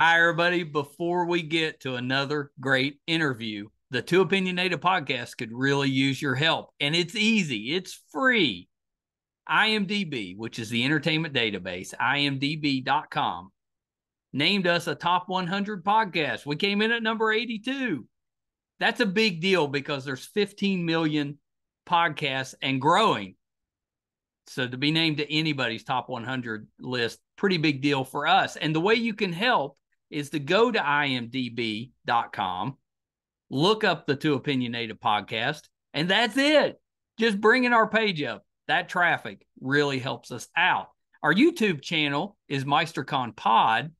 Hi, everybody. Before we get to another great interview, the Too Opinionated podcast could really use your help. And it's easy, it's free. IMDB, which is the entertainment database, imdb.com, named us a top 100 podcast. We came in at number 82. That's a big deal because there's 15 million podcasts and growing. So to be named to anybody's top 100 list, pretty big deal for us. And the way you can help is to go to imdb.com, look up the Too Opinionated podcast, and that's it. Just bringing our page up. That traffic really helps us out. Our YouTube channel is MeisterCon Pod.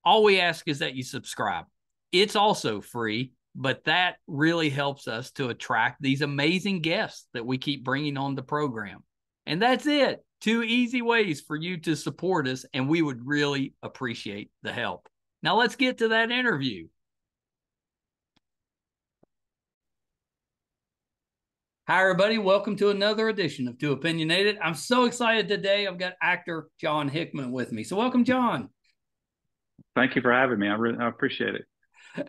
All we ask is that you subscribe. It's also free, but that really helps us to attract these amazing guests that we keep bringing on the program. And that's it. Two easy ways for you to support us, and we would really appreciate the help. Now let's get to that interview. Hi, everybody. Welcome to another edition of Too Opinionated. I'm so excited today. I've got actor John Hickman with me. So welcome, John. Thank you for having me. I appreciate it.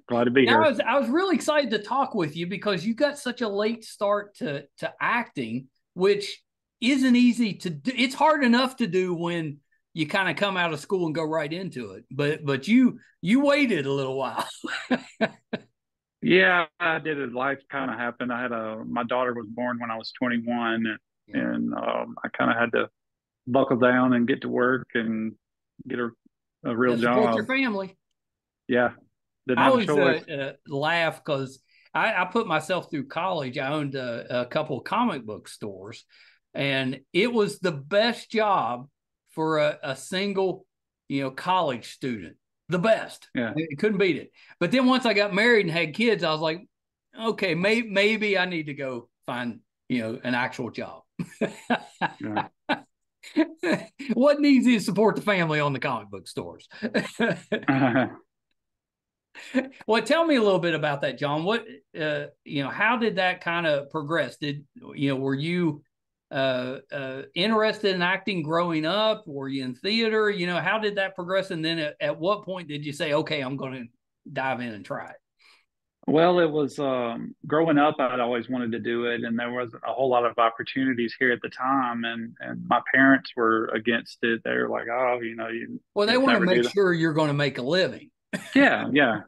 Glad to be here. I was really excited to talk with you because you got such a late start to acting, which isn't easy to do. It's hard enough to do when you kind of come out of school and go right into it. But you waited a little while. Yeah, I did it. Life kind of happened. My daughter was born when I was 21, and I kind of had to buckle down and get to work and get a real Support your job. family. Yeah, didn't I have a always choice. laugh because I put myself through college. I owned a couple of comic book stores, and it was the best job for a single, college student. The best. Yeah. It couldn't beat it. But then once I got married and had kids, I was like, okay, maybe I need to go find, an actual job. Yeah. Wasn't easy to support the family on the comic book stores. Well, tell me a little bit about that, John. What, how did that kind of progress? Were you interested in acting growing up? Were you in theater? How did that progress? And then at what point did you say, okay, I'm going to dive in and try it? Well, it was growing up, I'd always wanted to do it, and there wasn't a whole lot of opportunities here at the time, and my parents were against it. They were like, "Oh, Well, they you'll want to never do make that." sure you're going to make a living. Yeah, yeah.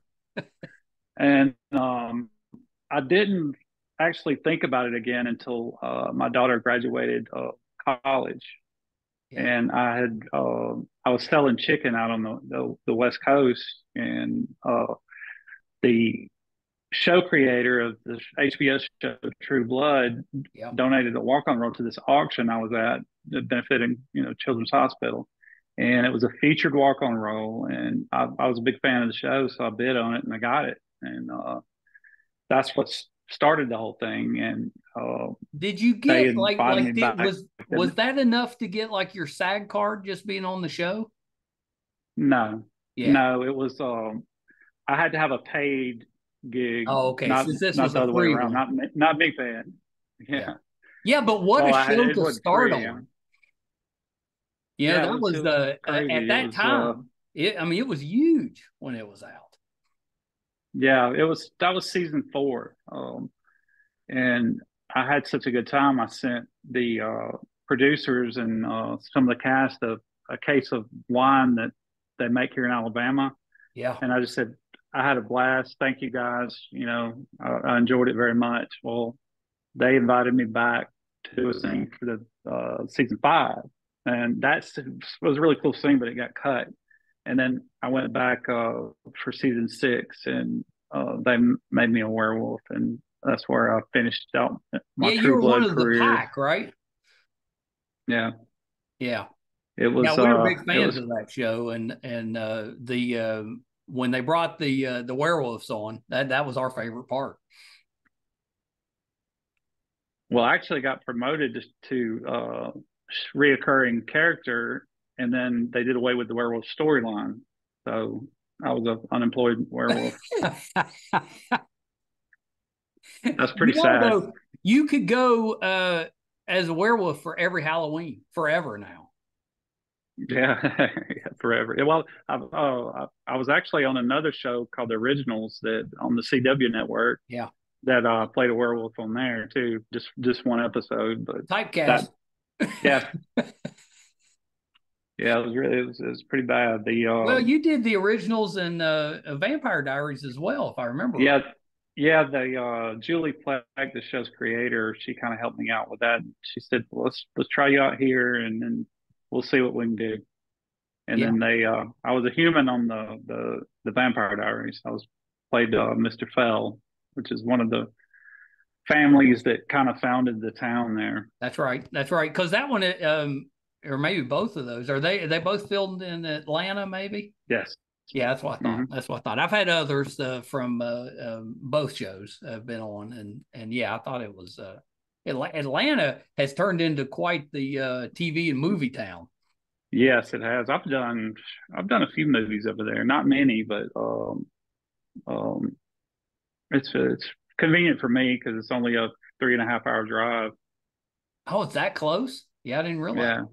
And I didn't actually think about it again until my daughter graduated college, Yeah. and I was selling chicken out on the West Coast, and the show creator of the HBO show True Blood Yeah. donated a walk-on role to this auction I was at, benefiting Children's Hospital, and it was a featured walk-on role, and I was a big fan of the show, so I bid on it and I got it, and that's what started the whole thing. And Did you they get invited me back. was that enough to get like your SAG card just being on the show? No, Yeah. no, it was. I had to have a paid gig, Oh, okay. not Since this not was the a other way free around. one. Not big fan. Yeah. Yeah. Yeah, but what Oh, a show it to wasn't start free. on. Yeah, That was it was at crazy. It that was time. It was huge when it was out. yeah, that was season 4. And I had such a good time. I sent the producers and some of the cast a case of wine that they make here in Alabama, Yeah. and I just said I had a blast. Thank you guys. I enjoyed it very much. Well, they invited me back to a scene for the season 5, and that was a really cool scene, but it got cut. And then I went back for season 6, and they made me a werewolf, and that's where I finished out my Yeah, you True were one Blood of the career. pack, right? Yeah, Yeah. it Yeah, was we were big it fans was of that show, and the when they brought the werewolves on, that was our favorite part. well, I actually got promoted to reoccurring character, and then they did away with the werewolf storyline. So I was an unemployed werewolf. That's pretty sad. Though, you could go as a werewolf for every Halloween forever now. Yeah, forever. Well, I was actually on another show called The Originals that on the CW network. Yeah. That played a werewolf on there too. Just one episode, but Typecast. Yeah, yeah, it was pretty bad. Well, you did the originals and Vampire Diaries as well, if I remember yeah, right. yeah, the Julie Plec, the show's creator, she kind of helped me out with that. She said, well, let's try you out here, and then we'll see what we can do. And Yeah. then I was a human on the Vampire Diaries. I was played Mr. Fell, which is one of the families that kind of founded the town there. That's right. That's right. Because that one, or maybe both of those, are they both filmed in Atlanta? Maybe. Yes. Yeah, that's what I thought. Mm-hmm. That's what I thought. I've had others from both shows I've been on, and yeah, I thought it was Atlanta has turned into quite the TV and movie town. Yes, it has. I've done a few movies over there. Not many, but um, it's convenient for me because it's only a 3.5 hour drive. Oh, it's that close? Yeah, I didn't realize. Yeah,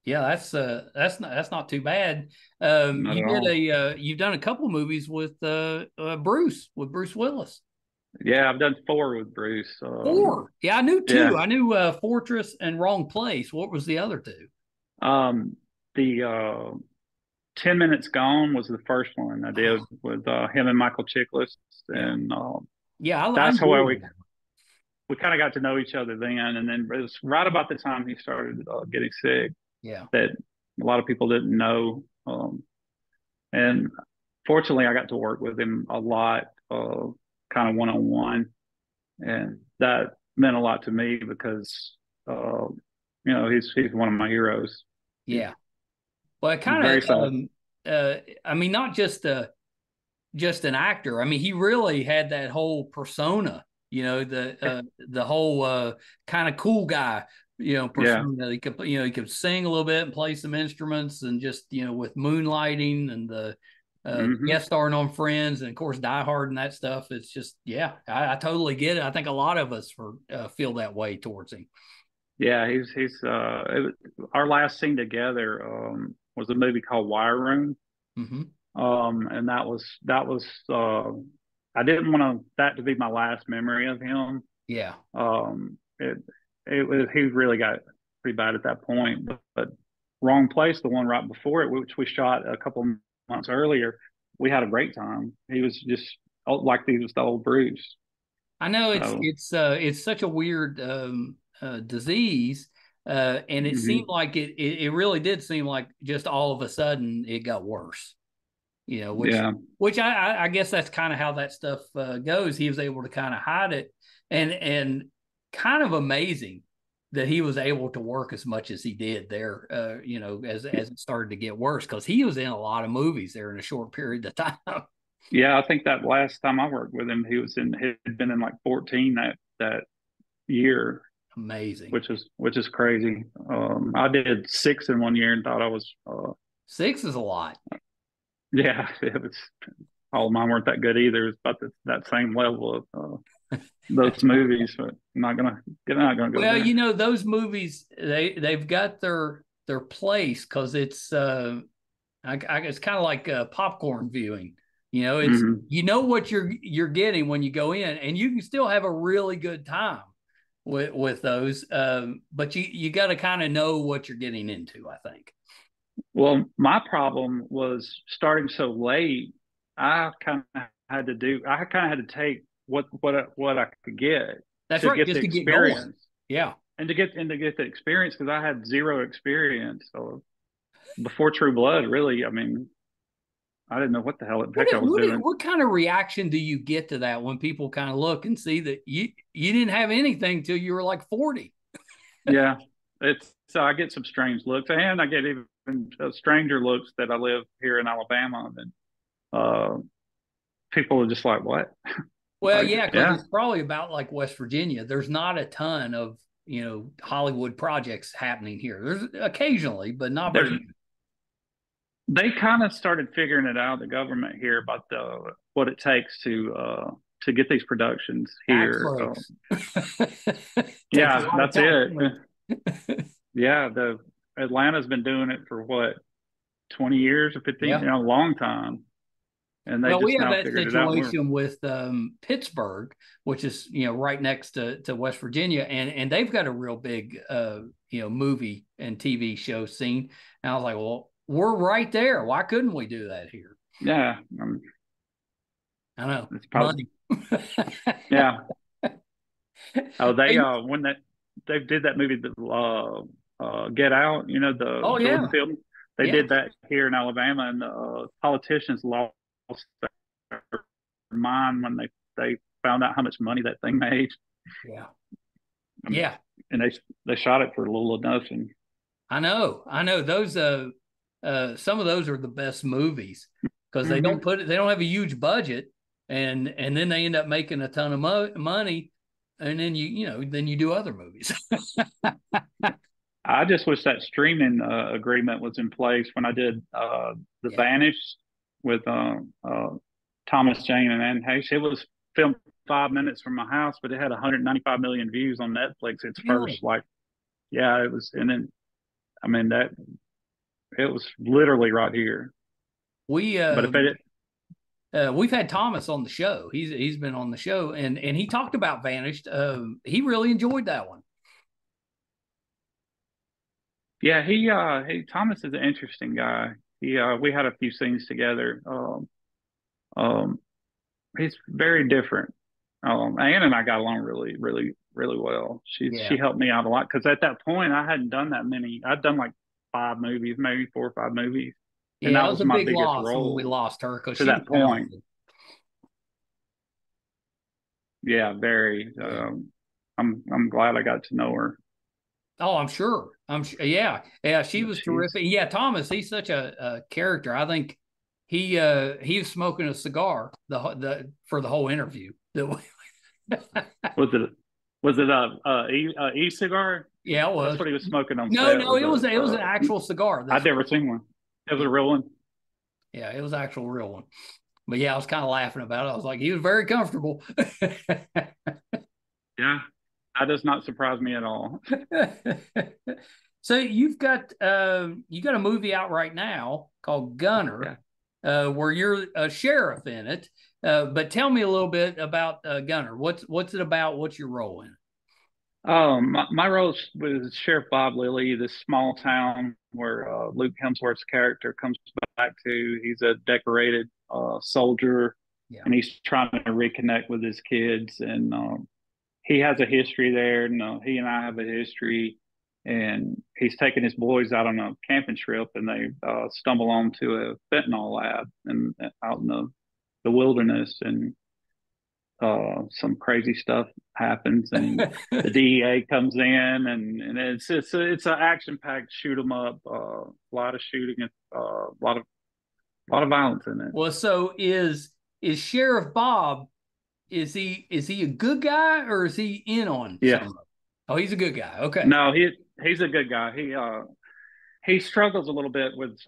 Yeah, that's not too bad. not at all. You've done a couple movies with Bruce Willis. Yeah, I've done 4 with Bruce. 4. Yeah, I knew 2. Yeah. I knew Fortress and Wrong Place. What was the other 2? The 10 Minutes Gone was the first one I did with him and Michael Chiklis, and yeah, that's how we kind of got to know each other then. And then it was right about the time he started getting sick. Yeah, that a lot of people didn't know. And fortunately, I got to work with him a lot, kind of one-on-one. And that meant a lot to me because, he's one of my heroes. yeah. Well, it kind of, I mean, not just an actor. I mean, he really had that whole persona, the whole kind of cool guy, persona. He could sing a little bit and play some instruments, and just with Moonlighting and the guest starring on Friends, and of course Die Hard and that stuff. It's just, I totally get it. I think a lot of us feel that way towards him. Yeah, he's our last scene together was a movie called Wire Room. Mm-hmm. And that was I didn't want that to be my last memory of him. Yeah. It was, he really got pretty bad at that point, but Wrong Place, the one right before it, which we shot a couple months earlier, we had a great time. He was just like he was the old Bruce. I know it's such a weird disease, and it seemed like it really did seem like just all of a sudden it got worse. Which I guess that's kind of how that stuff goes. He was able to kind of hide it, and kind of amazing that he was able to work as much as he did there. As it started to get worse, because he was in a lot of movies there in a short period of time. Yeah, I think that last time I worked with him, he had been in like 14 that year. Amazing. Which is crazy. I did 6 in 1 year and thought I was 6 is a lot. Yeah, it was. All of mine weren't that good either. It's about that same level of those movies, but I'm not gonna go. Well, there. Those movies they've got their place, because it's it's kind of like popcorn viewing. It's what you're getting when you go in, and you can still have a really good time with those, but you got to kind of know what you're getting into, I think. Well, my problem was starting so late. I kind of had to take what I could get. That's right, just to get going. Yeah, and to get the experience, because I had zero experience. So before True Blood, really, I mean, I didn't know what the hell I was doing. What kind of reaction do you get to that when people kind of look and see that you didn't have anything till you were like 40? Yeah, so I get some strange looks, and I get even stranger looks that I live here in Alabama, and people are just like, "What?" Well, because it's probably about like West Virginia. There's not a ton of Hollywood projects happening here. There's occasionally, but not very many. They kind of started figuring it out, the government here, about what it takes to get these productions here. Yeah, that's it. Yeah, Atlanta's been doing it for what, 20 years or 15, Yeah. a long time. And they Well, we just have now that figured it out. situation with Pittsburgh, which is right next to West Virginia, and they've got a real big movie and TV show scene. And I was like, well, we're right there. Why couldn't we do that here? Yeah, I know it's probably money. yeah. Oh, they Hey, when they did that movie, Get Out, the oh Jordan yeah, film. They yeah, did that here in Alabama, and politicians lost their mind when they found out how much money that thing made. yeah, I mean, yeah. and they shot it for a little of nothing. I know those. Some of those are the best movies because they Mm-hmm. don't have a huge budget, and then they end up making a ton of money, and then then you do other movies. I just wish that streaming agreement was in place when I did The Yeah, Vanished with Thomas Jane and Anne Heche. It was filmed 5 minutes from my house, but it had 195 million views on Netflix. Its first, really. yeah, it was. And then, I mean, that it was literally right here. We But if it, we've had Thomas on the show. He's been on the show, and he talked about Vanished. He really enjoyed that one. yeah, Thomas is an interesting guy. We had a few scenes together. Um, he's very different. Ann and I got along really, really, really well. She Yeah, helped me out a lot because at that point I hadn't done that many. I'd done like 5 movies, maybe 4 or 5 movies, and yeah. It that was was a my big biggest loss when we role lost her because to she was that point. talented. Yeah, very. Yeah. I'm glad I got to know her. Oh, I'm sure. I'm sure. Yeah, yeah. She But was she's terrific. Yeah, Thomas. He's such a character. I think he was smoking a cigar the for the whole interview. was it a e-cigar? Yeah, it That's was. what he was smoking on No, set. no, Was it was an actual cigar. I'd never seen one. It was Yeah, a real one. yeah, it was an actual real one. But yeah, I was kind of laughing about it. I was like, he was very comfortable. Yeah, that does not surprise me at all. So you got a movie out right now called Gunner, Yeah. where you're a sheriff in it. But tell me a little bit about Gunner. What's it about? What's your role in it? My role was Sheriff Bob Lilly, this small town where Luke Hemsworth's character comes back to. He's a decorated soldier, Yeah. and he's trying to reconnect with his kids. And he has a history there. And he and I have a history. And he's taking his boys out on a camping trip, and they stumble onto a fentanyl lab and out in the wilderness, and some crazy stuff happens, and the DEA comes in, and it's an action packed shoot 'em up, a lot of shooting, a lot of violence in it. Well, so is Sheriff Bob? Is he a good guy or is he in on Yes, some? Oh, he's a good guy. Okay. no, he's a good guy. He struggles a little bit with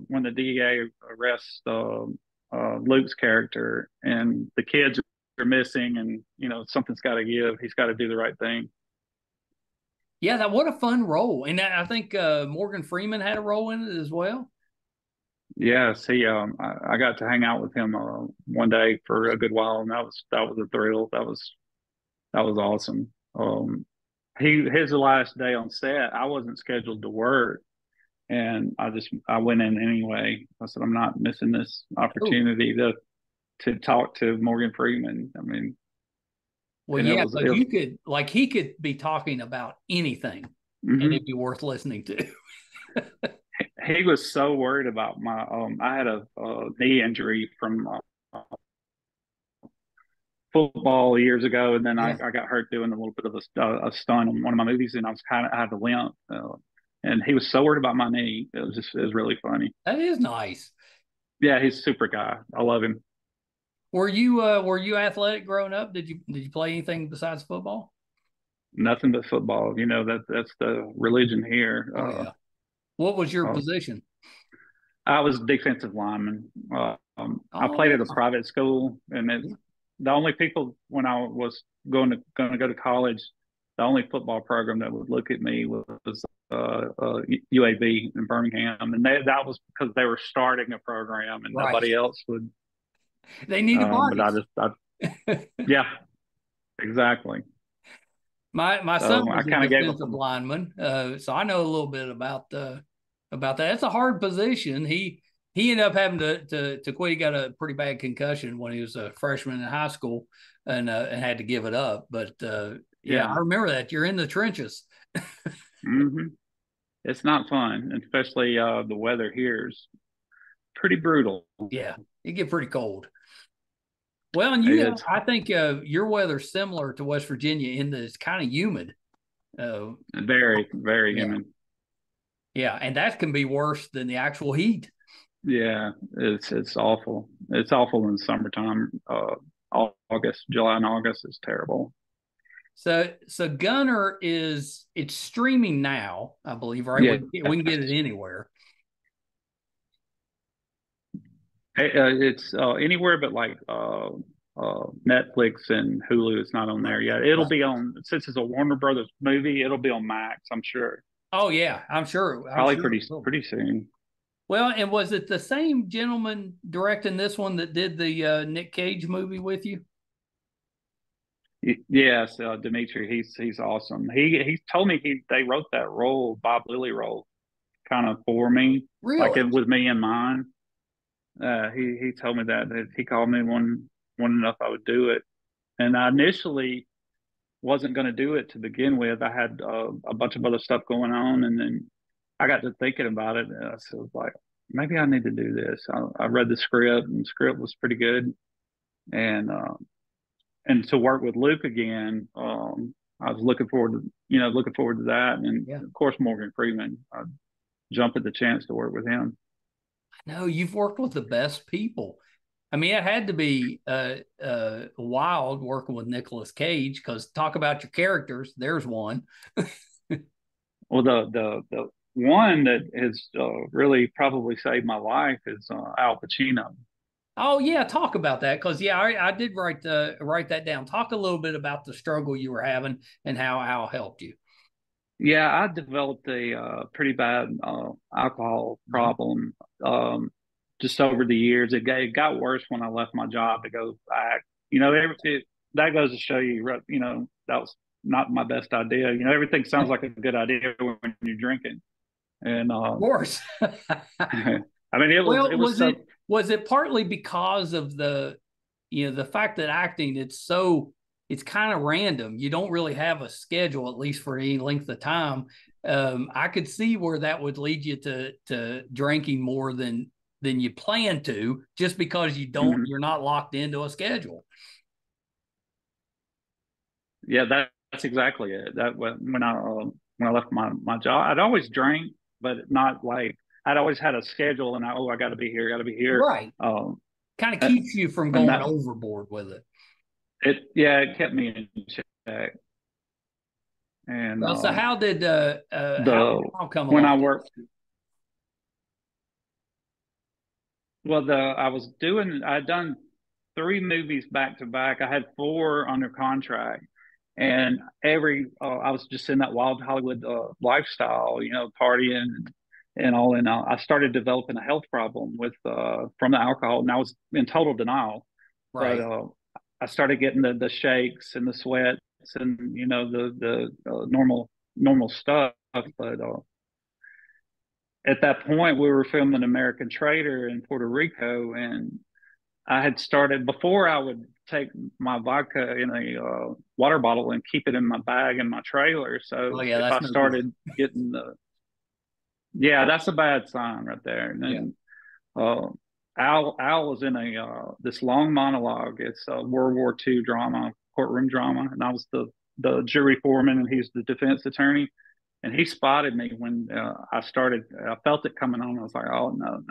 when the DEA arrests Luke's character, and the kids are missing, and something's got to give. He's got to do the right thing. Yeah, that what a fun role, and I think Morgan Freeman had a role in it as well. Yes, I got to hang out with him one day for a good while, and that was a thrill. That was awesome. His last day on set, I wasn't scheduled to work, and I went in anyway. I said I'm not missing this Oh, opportunity to talk to Morgan Freeman. I mean, well, and yeah, it because was you could like he could be talking about anything, and hmm it'd be worth listening to. he was so worried about my I had a knee injury from football years ago, and then Yeah, I got hurt doing a little bit of a stunt on one of my movies, and I had to limp. And he was so worried about my knee. It was really funny. that is nice. Yeah, he's a super guy. I love him. Were you athletic growing up? Did you play anything besides football? Nothing but football. That's the religion here. Oh yeah. What was your Uh, position? I was defensive lineman. I Oh played yeah. at a private school, and Yeah. the only people when I was going to go to college, the only football program that would look at me was UAB in Birmingham, and that was because they were starting a program and Right. nobody else would. They needed But bodies. Yeah, exactly. My son So I was a kind of gave up defensive on. lineman, so I know a little bit about that. It's a hard position. He ended up having to quit. He got a pretty bad concussion when he was a freshman in high school, and had to give it up. But yeah, Yeah. I remember that. You're in the trenches. Hmm. It's not fun, especially the weather here is pretty brutal. Yeah, it get pretty cold. Well, and It's I think your weather's similar to West Virginia in that it's kind of humid. Uh, very, very yeah, humid. yeah, and that can be worse than the actual heat. Yeah, it's awful. It's awful in the summertime. August, July, and August is terrible. So Gunner it's streaming now, I believe, right? Yeah, We can get it anywhere. it's anywhere but like Netflix and Hulu. It's not on Right. there yet. It'll Right. be on, since it's a Warner Brothers movie. It'll be on Max, I'm sure. Oh yeah, I'm sure. I'm Probably sure pretty it will be. pretty soon. Well, and was it the same gentleman directing this one that did the Nick Cage movie with you? Yes, Dimitri. He's awesome. He told me they wrote that role, Bob Lilly role, kind of for me, like Really? it was me in mind. He told me that he called me one enough I would do it, and I initially wasn't going to do it to begin with. I had a bunch of other stuff going on, and then I got to thinking about it, and I was like, maybe I need to do this. I read the script, and the script was pretty good, and to work with Luke again, I was looking forward to that, and Yeah. of course Morgan Freeman. I jumped at the chance to work with him. No, you've worked with the best people. I mean, it had to be wild working with Nicolas Cage because talk about your characters. There's one. Well, the one that has really probably saved my life is Al Pacino. Oh yeah, talk about that because yeah, I did write that down. Talk a little bit about the struggle you were having and how Al helped you. Yeah, I developed a pretty bad alcohol Mhm. problem just over the years. It got worse when I left my job to go back. That goes to show you, that was not my best idea. Everything sounds like a good idea when you're drinking. And Of course. I mean, it Well, was so. was it partly because of the fact that acting it's kind of random. You don't really have a schedule, at least for any length of time. I could see where that would lead you to drinking more than you plan to, just because Mhm. you're not locked into a schedule. Yeah, that's exactly it. That when I left my job, I'd always drank, but not like I'd always had a schedule, and I got to be here, got to be here. Right. Um, Kind of and keeps you from and going that overboard with it. it kept me in check. And Well, so how did the Al come when I along? worked, well, I'd done three movies back to back. I had four under contract, and I was just in that wild Hollywood lifestyle, partying and all. And I started developing a health problem with from the alcohol, and I was in total denial. But Right. I started getting the shakes and the sweats and the normal stuff. But at that point, we were filming American Trader in Puerto Rico, and I had started before I would take my vodka in a water bottle and keep it in my bag in my trailer. Oh So yeah, if that's I no good. started getting yeah, that's a bad sign right there. And Yeah. then Al was in a this long monologue. It's a World War II drama, courtroom drama, and I was the jury foreman, and he's the defense attorney. And he spotted me when I started. I felt it coming on. I was like, "Oh no,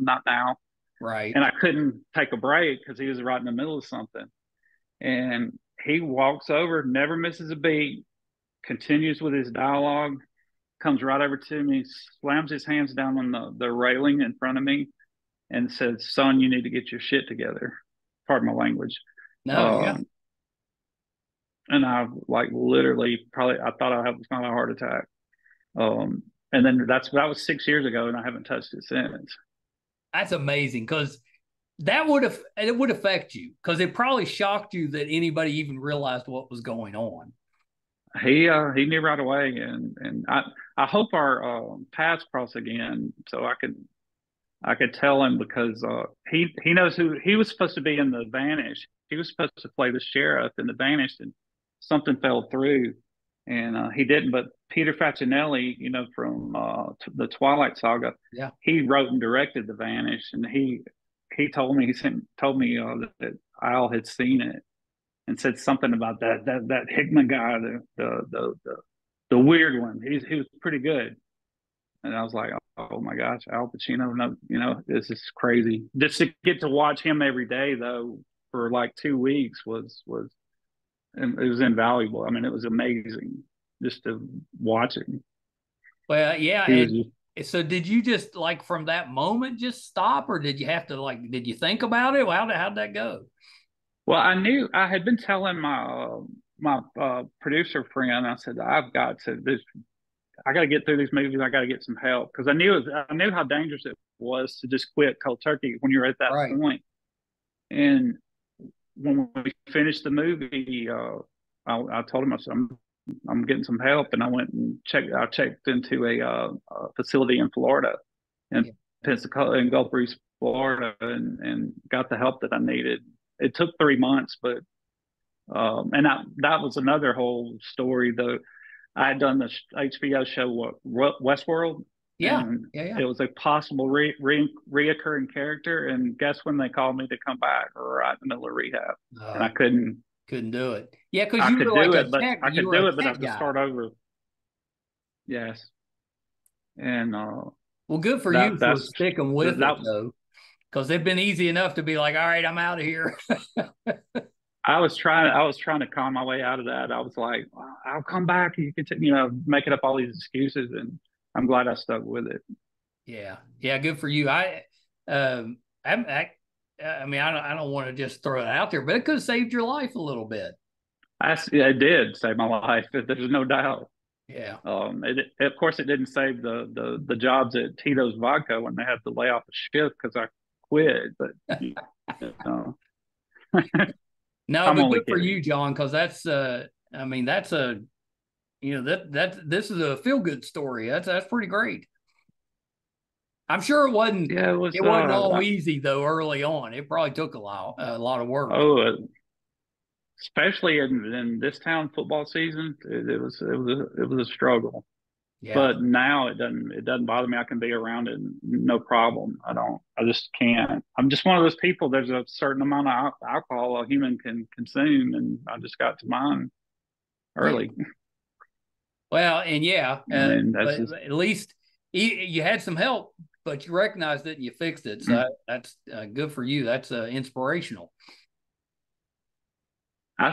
not now!" Right. And I couldn't take a break because he was right in the middle of something. And he walks over, never misses a beat, continues with his dialogue, comes right over to me, slams his hands down on the railing in front of me, and says, "Son, you need to get your shit together." Pardon my language. No, yeah. Um, and I like literally probably I thought I was going to have a heart attack. And then that was 6 years ago, and I haven't touched it since. That's amazing, because it would affect you, because it probably shocked you that anybody even realized what was going on. He knew right away, and I hope our paths cross again, so I could tell him, because he knows who he was supposed to be in the Vanish. He was supposed to play the sheriff in the Vanish, and something fell through, and he didn't. But Peter Facinelli, from the Twilight Saga, Yeah. he wrote and directed the Vanish, and he told me that Al had seen it and said something about that Hickman guy, the weird one. He was pretty good. And I was like, oh my gosh, Al Pacino, no, this is crazy. Just to get to watch him every day, though, for like 2 weeks it was invaluable. I mean, it was amazing just to watch him. Well, yeah. And so did you just, like, from that moment just stop, or did you have to, like, did you think about it? How'd that go? well, I had been telling my producer friend, I said, I got to get through these movies. I got to get some help, because I knew how dangerous it was to just quit cold turkey when you're at that Right. point. And when we finished the movie, I told him, I said, I'm getting some help, and I went and checked into a facility in Florida, in Pensacola, in Gulf Breeze, Florida, and got the help that I needed. It took 3 months, but and that was another whole story, though. I had done the HBO show Westworld, Yeah. and Yeah. it was a possible reoccurring character. And guess when they called me to come back, right in the middle of rehab, and I couldn't do it. Yeah, because I you could were like do a it, but tech. I You could were do a it, but I tech have to guy. start over. Yes, and Well, good for you for sticking with it, though, because it'd been easy enough to be like, all right, I'm out of here. I was trying to calm my way out of that. I was like, well, I'll come back. You can, making up all these excuses, and I'm glad I stuck with it. Yeah, yeah, good for you. I mean, I don't want to just throw it out there, but it could have saved your life a little bit. It did save my life. There's no doubt. Yeah. Of course, it didn't save the jobs at Tito's Vodka when they had to lay off a shift because I quit. But No, I'm but only good for kidding. you, John, because I mean, that's this is a feel good story. That's pretty great. I'm sure it wasn't. Yeah, It wasn't all easy though. Early on, it probably took a lot of work. Oh, especially in this town football season, it was a struggle. Yeah. But now it doesn't bother me. I can be around it, no problem. I just can't. I'm just one of those people. There's a certain amount of alcohol a human can consume, and I just got to mine early. Yeah. Well, and That's but just, at least you had some help, but you recognized it and you fixed it. So that's good for you. That's inspirational. I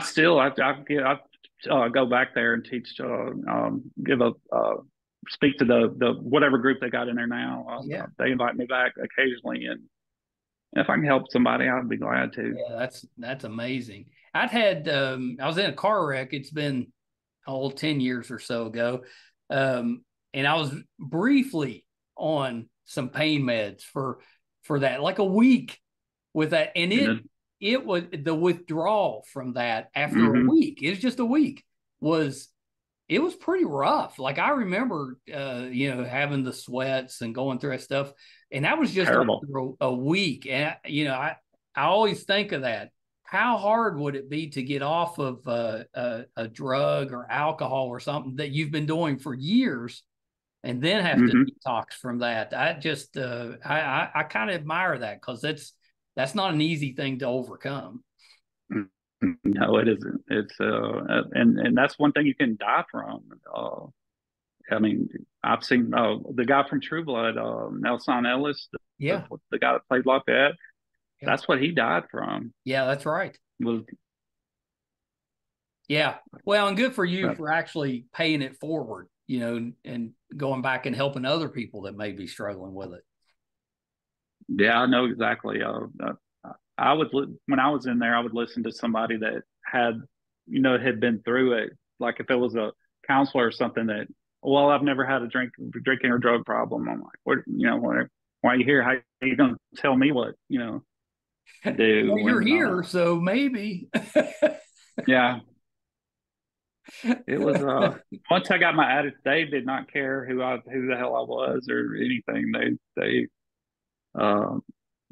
go back there and teach, speak to the whatever group they got in there now. They invite me back occasionally, and if I can help somebody, I'd be glad to. Yeah, that's amazing. I was in a car wreck. It's been 10 years or so ago. And I was briefly on some pain meds for that, like a week with that. And it was the withdrawal from that after a week. It was just a week. It was pretty rough. Like, I remember, having the sweats and going through that stuff, and that was just after a week. And I always think of that. How hard would it be to get off of a drug or alcohol or something that you've been doing for years, and then have to detox from that? I just I kind of admire that, because that's not an easy thing to overcome. No, it isn't. It's and that's one thing you can die from. I mean, I've seen the guy from True Blood, Nelson Ellis, the guy that played Lafayette. Yeah. That's what he died from. Yeah, that's right. Yeah. Well, and good for you for actually paying it forward, and going back and helping other people that may be struggling with it. Yeah, I know exactly. I would, when I was in there, I would listen to somebody that had been through it. Like if it was a counselor or something that well, I've never had a drinking or drug problem. I'm like, what, why are you here? How are you going to tell me what, to do? Well, you're When, here, so maybe. yeah, it was, once I got my attitude, they did not care who the hell I was or anything. Um,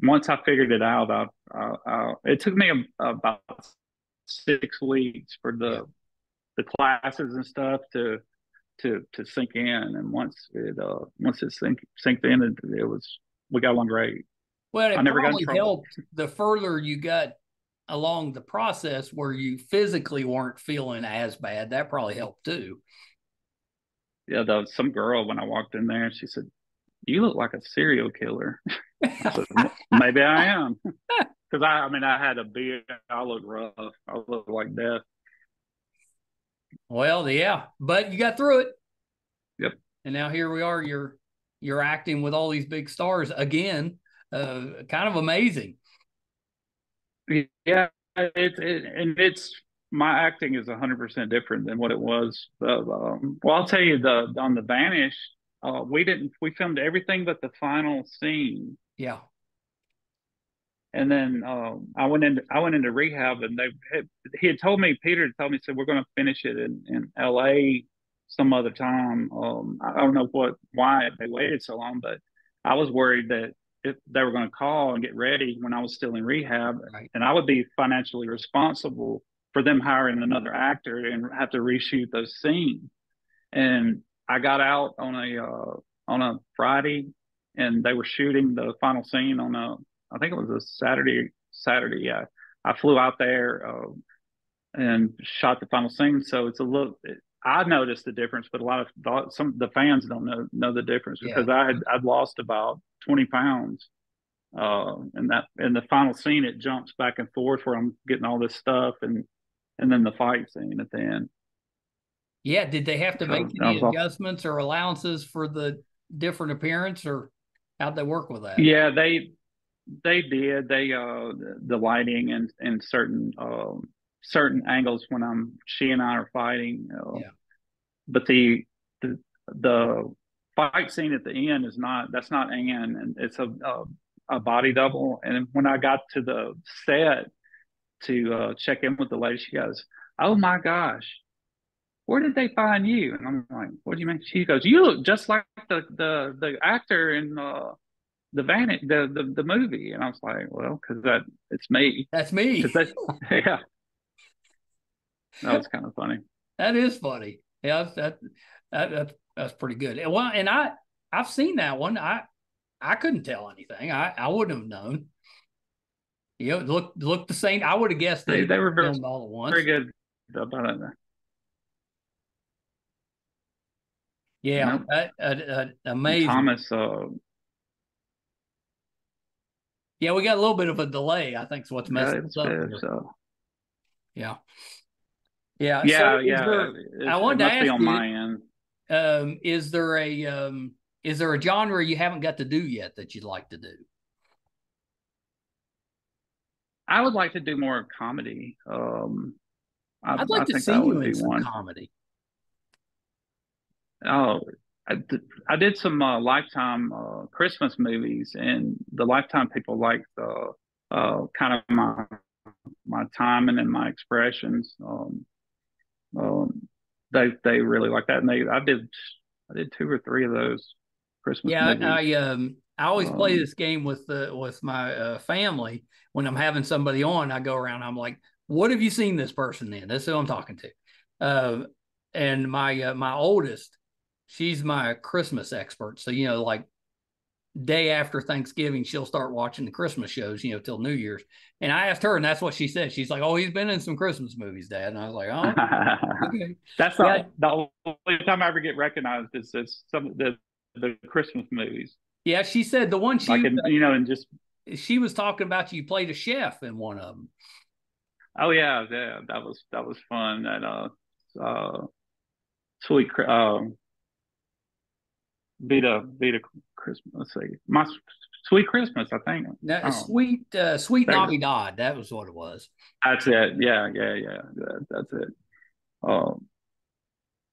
once I figured it out, it took me about 6 weeks for Yeah. the classes and stuff to sink in. And once it sinked in, we got along great. Well, I it never got in probably trouble. helped the further you got along the process where you physically weren't feeling as bad. That probably helped too. Yeah, some girl when I walked in there, she said, "You look like a serial killer." I said, "Maybe I am," because I had a beard. I looked rough. I looked like death. Well, yeah, but you got through it. Yep. And now here we are. You're acting with all these big stars again. Kind of amazing. Yeah, it's my acting is 100% different than what it was. Well, I'll tell you on the Vanish, we filmed everything but the final scene, Yeah. and then I went into rehab, and he had told me, Peter had told me, said we're going to finish it in L.A. some other time. I don't know why they waited so long, but I was worried that if they were going to call and get ready when I was still in rehab, Right. and I would be financially responsible for them hiring another actor and have to reshoot those scenes. And I got out on a Friday, and they were shooting the final scene on I think it was a Saturday. Saturday, yeah. I flew out there and shot the final scene. So it's a little. I noticed the difference, but some of the fans don't know the difference Yeah. because I'd lost about 20 pounds. And in the final scene, it jumps back and forth where I'm getting all this stuff, and then the fight scene at the end. Yeah. Did they have to make So that any was all. adjustments or allowances for the different appearance, or how'd they work with that? Yeah, they did. The lighting and certain angles when she and I are fighting. Yeah. But the fight scene at the end that's not Anne, and it's a body double. And when I got to the set to check in with the lady, she goes, "Oh my gosh, where did they find you?" And I'm like, "What do you mean?" She goes, "You look just like the actor in the movie." And I was like, "Well, because it's me." That's me. Because that yeah, that was kind of funny. That is funny. Yeah, that's pretty good. Well, and I've seen that one. I couldn't tell anything. I wouldn't have known. You know, look the same. I would have guessed They they they were filmed all at once. very good about it. Yeah, Nope. And amazing. Thomas, Yeah, we got a little bit of a delay. I think is what's yeah, messing it us was up good. here. So Yeah, yeah. So yeah, is yeah, there? I it wanted to must be ask on you, my end. is there a genre you haven't got to do yet that you'd like to do? I would like to do more comedy. I'd I like to think see that you would in be some one. comedy. Oh, I did some Lifetime Christmas movies, and the Lifetime people liked kind of my timing and my expressions. They really like that, and I did 2 or 3 of those Christmas Yeah, movies. I always play Um, this game with my family when I'm having somebody on. I go around. I'm like, "What have you seen this person in?" That's who I'm talking to. Uh, and my oldest, she's my Christmas expert. So like day after Thanksgiving, she'll start watching the Christmas shows. Till New Year's. And I asked her, and that's what she said. She's like, "Oh, he's been in some Christmas movies, Dad." And I was like, "Oh, okay." that's Yeah, not the only time I ever get recognized is some of the Christmas movies. yeah. She said the one Like and just she was talking about you played a chef in one of them. oh yeah, that was fun. That sweet Vita Christmas. Let's see, my sweet Christmas. I think. No, Oh, sweet there you go. Navidad. That was what it was. That's it. Yeah. That's it. Um,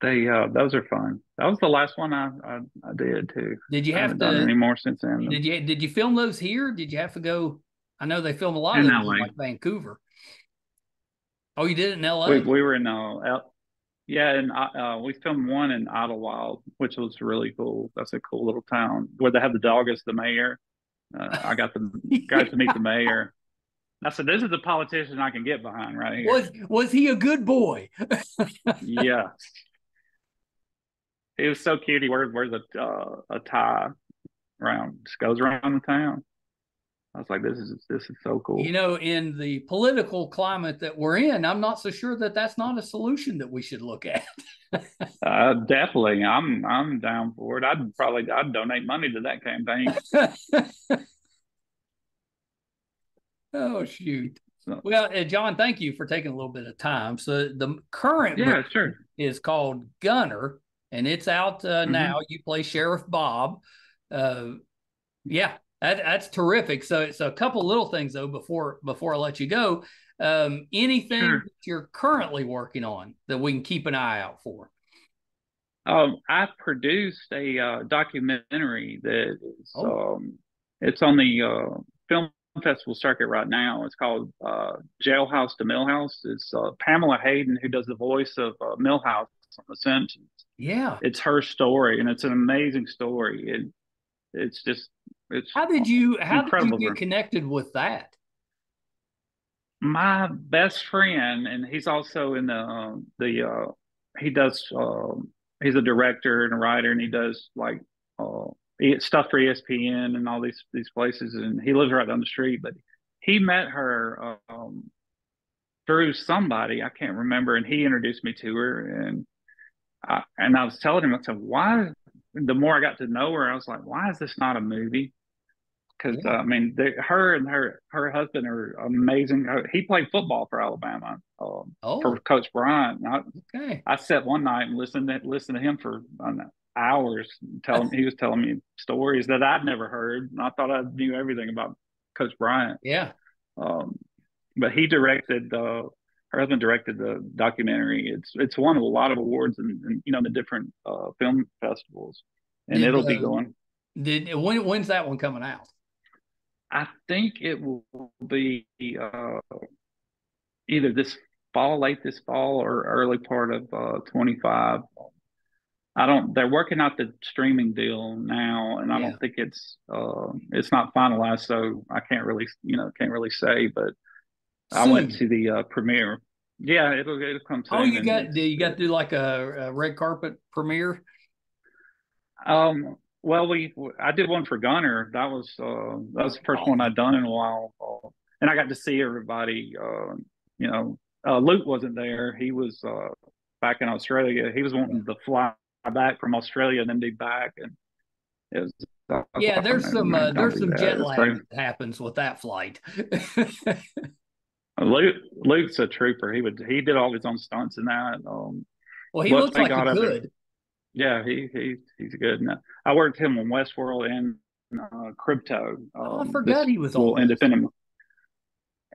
those are fun. That was the last one I did too. Did you I have haven't done to? any more since then. Did you film those here? Did you have to go? I know they film a lot In of those in LA, like Vancouver. Oh, you did it in we L.A. we were in yeah, and we filmed one in Idlewild, which was really cool. That's a cool little town where they have the dog as the mayor. I got to meet the mayor. I said, "This is a politician I can get behind right here." Was he a good boy? Yeah, he was so cute. He wears a tie around, just goes around the town. I was like, this is so You cool. know, in the political climate that we're in, I'm not so sure that that's not a solution that we should look at. Definitely, I'm down for it. I'd donate money to that campaign. Oh, shoot. So, Well, John, thank you for taking a little bit of time. So the current yeah, movie sure. is called Gunner, and it's out now. Hmm. You play Sheriff Bob. Uh, yeah, that's terrific. So a couple little things though before I let you go. Anything Sure. that you're currently working on that we can keep an eye out for? I produced a documentary that is Oh, it's on the film festival circuit right now. It's called Jailhouse to Millhouse. It's Pamela Hayden who does the voice of Millhouse on The Simpsons. yeah. It's her story, and it's an amazing story. It's just it's How did you incredible. get connected with that? My best friend, and he's also in he does he's a director and a writer, and he does like stuff for ESPN and all these places, and he lives right down the street. But he met her through somebody I can't remember, and he introduced me to her, and I was telling him, I said, why? The more I got to know her, I was like, why is this not a movie? Because Yeah. I mean, her and her husband are amazing. He played football for Alabama for Oh, Coach Bryant. okay. I sat one night and listened to him for hours. He was telling me stories that I'd never heard, and I thought I knew everything about Coach Bryant. Yeah. Um, but he directed her husband directed the documentary. It's won a lot of awards and the different film festivals, and Did it'll be going. when's that one coming out? I think it will be either this fall, late this fall, or early part of 25. I don't. They're working out the streaming deal now, and I Yeah. don't think it's not finalized, so I can't really say. But I went Soon. to the premiere. Yeah, it'll come Oh, soon, and you got to do like a red carpet premiere? well, I did one for Gunner. That was the first one Awesome. I'd done in a while, and I got to see everybody. Luke wasn't there. He was back in Australia. He was Yeah. wanting to fly back from Australia and then be back, and it was. I was Yeah, like, man, don't there's do some that. jet It's lag crazy. that happens with that flight. Luke's a trooper. He did all his own stunts in that. Well, he Well, looks thank like he God could. yeah, he's good. Now, I worked him on Westworld and Crypto, Oh, I forgot this he was on little this. independent,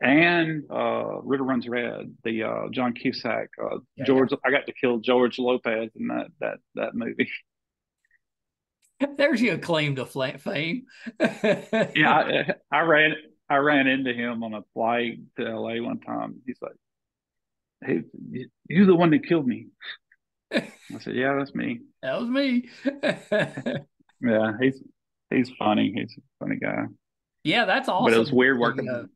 and River Runs Red, the John Cusack, Yeah, George. I got to kill George Lopez in that movie. yeah. There's your claim to fame. Yeah, I ran into him on a flight to LA one time. He's like, "Hey, you're the one that killed me." I said, "Yeah, that's me." That was me. Yeah, he's funny. He's a funny guy. Yeah, that's But it was awesome. weird working.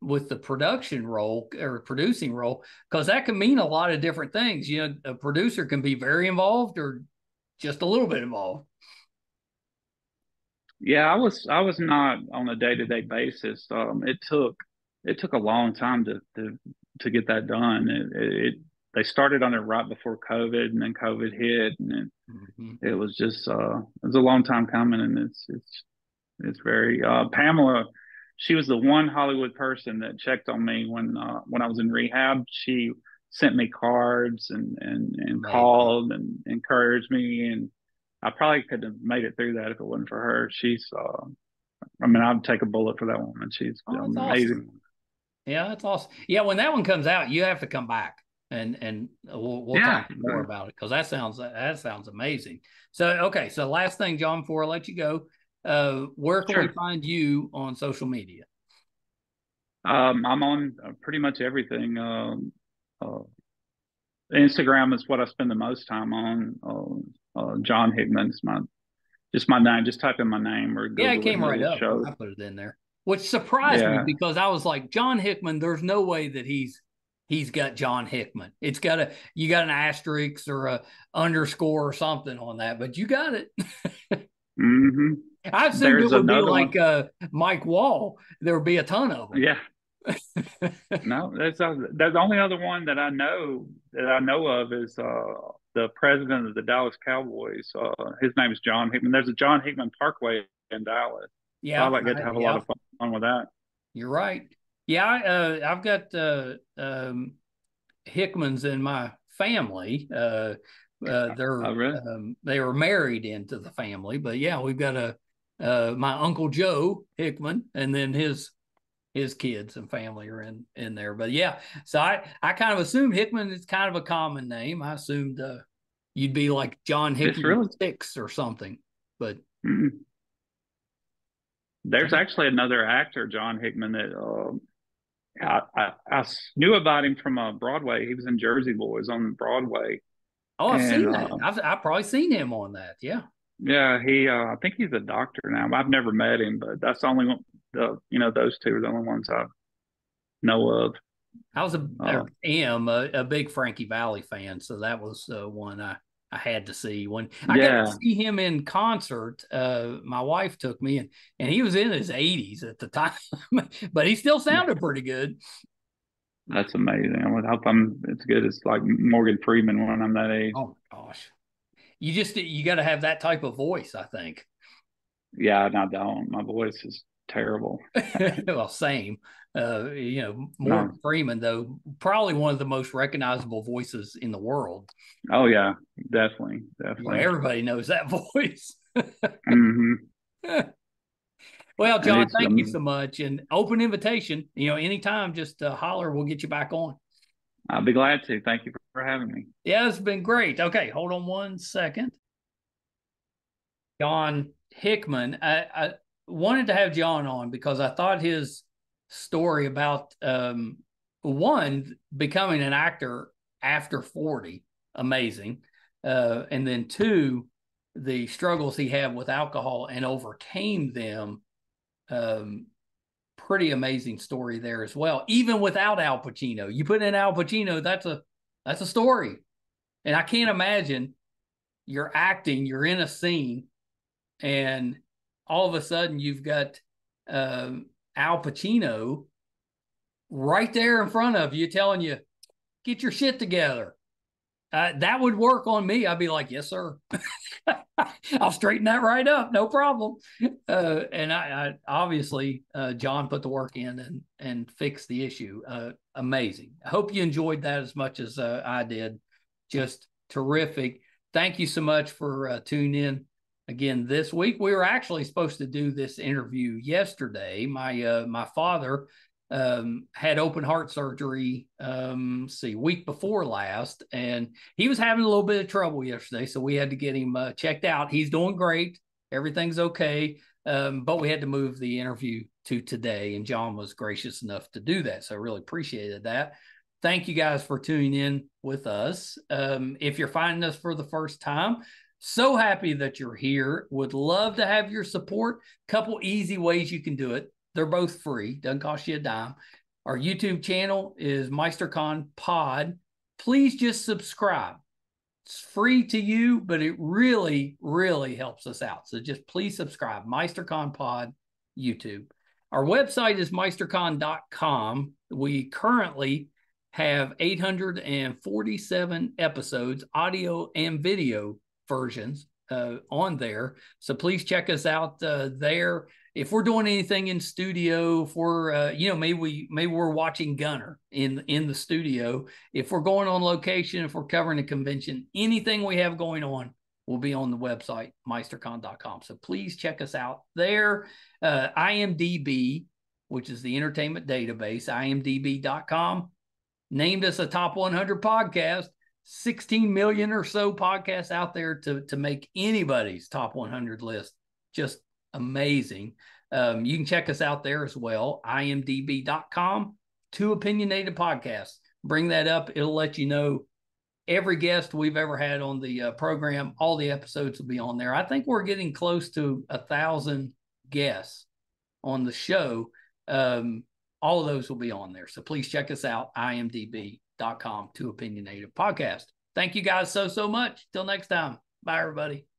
With the production role or producing role, because that can mean a lot of different things. You know, a producer can be very involved or just a little bit involved. Yeah, I was not on a day-to-day basis. It took a long time to get that done. They started on it right before COVID, and then COVID hit, and then Mhm. it was just it was a long time coming, and it's very Pamela. She was the one Hollywood person that checked on me when I was in rehab. She sent me cards and Amazing. called and encouraged me, and I probably could have made it through that if it wasn't for her. I mean, I'd take a bullet for that woman. She's Oh, that's awesome. amazing. Yeah, that's awesome. Yeah, when that one comes out, you have to come back. and we'll Yeah. talk more about it because that sounds amazing. So okay, so last thing, John, before I let you go, where can we find you on social media? I'm on pretty much everything. Instagram is what I spend the most time on. John Hickman is my name. Just type in my name or Yeah, it Google it came and right it'll up. show. I put it in there, which surprised me Yeah. because I was like, John Hickman. There's no way that he's got John Hickman. You got an asterisk or a underscore or something on that, but you got it. Mm-hmm. I assumed it There's would be another like one. Mike Wall. There would be a ton of them. Yeah. No, that's the only other one that I know of is the president of the Dallas Cowboys. His name is John Hickman. There's a John Hickman Parkway in Dallas, so Yeah, I get to have a lot of fun with that. you're right. Yeah, I've got Hickmans in my family. Really? They were married into the family, but yeah, we've got my Uncle Joe Hickman, and then his kids and family are in there. But yeah, so I kind of assumed Hickman is kind of a common name. I assumed you'd be like John It's Hickman really. 6 or something, but There's actually another actor, John Hickman, that I knew about him from Broadway. He was in Jersey Boys on Broadway, oh, I've and seen that. I've probably seen him on that. Yeah. yeah, I think he's a doctor now. I've never met him, but that's the only one. Those two are the only ones I know of. I was a big Frankie Valli fan, so that was one I had to see. When I got to see him in concert, my wife took me, and he was in his 80s at the time, but he still sounded pretty good. That's amazing. I would hope I'm as good as like Morgan Freeman when I'm that age. Oh gosh, you got to have that type of voice, I think. Yeah, and I don't. My voice is terrible. Well, same. Morgan Freeman, though, probably one of the most recognizable voices in the world. Oh yeah, definitely. Everybody knows that voice. Mm-hmm. Well, John, thank you so much, and open invitation. Anytime, just holler. We'll get you back on. I'll be glad to. Thank you for having me. Yeah, it's been great. Okay, hold on one second. John Hickman. I wanted to have John on because I thought his story about one, becoming an actor after 40, amazing, and then two, the struggles he had with alcohol and overcame them. Pretty amazing story there as well. Even without Al Pacino, you put in Al Pacino, that's a story. And I can't imagine you're acting, you're in a scene, and all of a sudden you've got Al Pacino right there in front of you telling you, get your shit together. That would work on me. I'd be like, yes, sir. I'll straighten that right up. No problem. And I obviously, John put the work in and fixed the issue. Amazing. I hope you enjoyed that as much as I did. Just terrific. Thank you so much for tuning in again this week. We were actually supposed to do this interview yesterday. My father had open heart surgery, week before last, and he was having a little bit of trouble yesterday, so we had to get him checked out. He's doing great. Everything's okay, but we had to move the interview to today, and John was gracious enough to do that, so I really appreciated that. Thank you guys for tuning in with us. If you're finding us for the first time, so happy that you're here. Would love to have your support. Couple easy ways you can do it. They're both free. Doesn't cost you a dime. Our YouTube channel is MeisterCon Pod. Please just subscribe. It's free to you, but it really, really helps us out. So just please subscribe. MeisterCon Pod, YouTube. Our website is meistercon.com. We currently have 847 episodes, audio and video versions on there. So please check us out there. If we're doing anything in studio, if we're maybe we're watching Gunner in the studio, if we're going on location, if we're covering a convention, anything we have going on will be on the website meistercon.com. So please check us out there. IMDB, which is the entertainment database, imdb.com. named us a top 100 podcast. 16 million or so podcasts out there to make anybody's top 100 list. Just amazing. You can check us out there as well. IMDB.com, Too Opinionated Podcast. Bring that up. It'll let you know every guest we've ever had on the program. All the episodes will be on there. I think we're getting close to 1,000 guests on the show. All of those will be on there. So please check us out, imdb.com, Too Opinionated Podcast. Thank you guys so much. Till next time. Bye, everybody.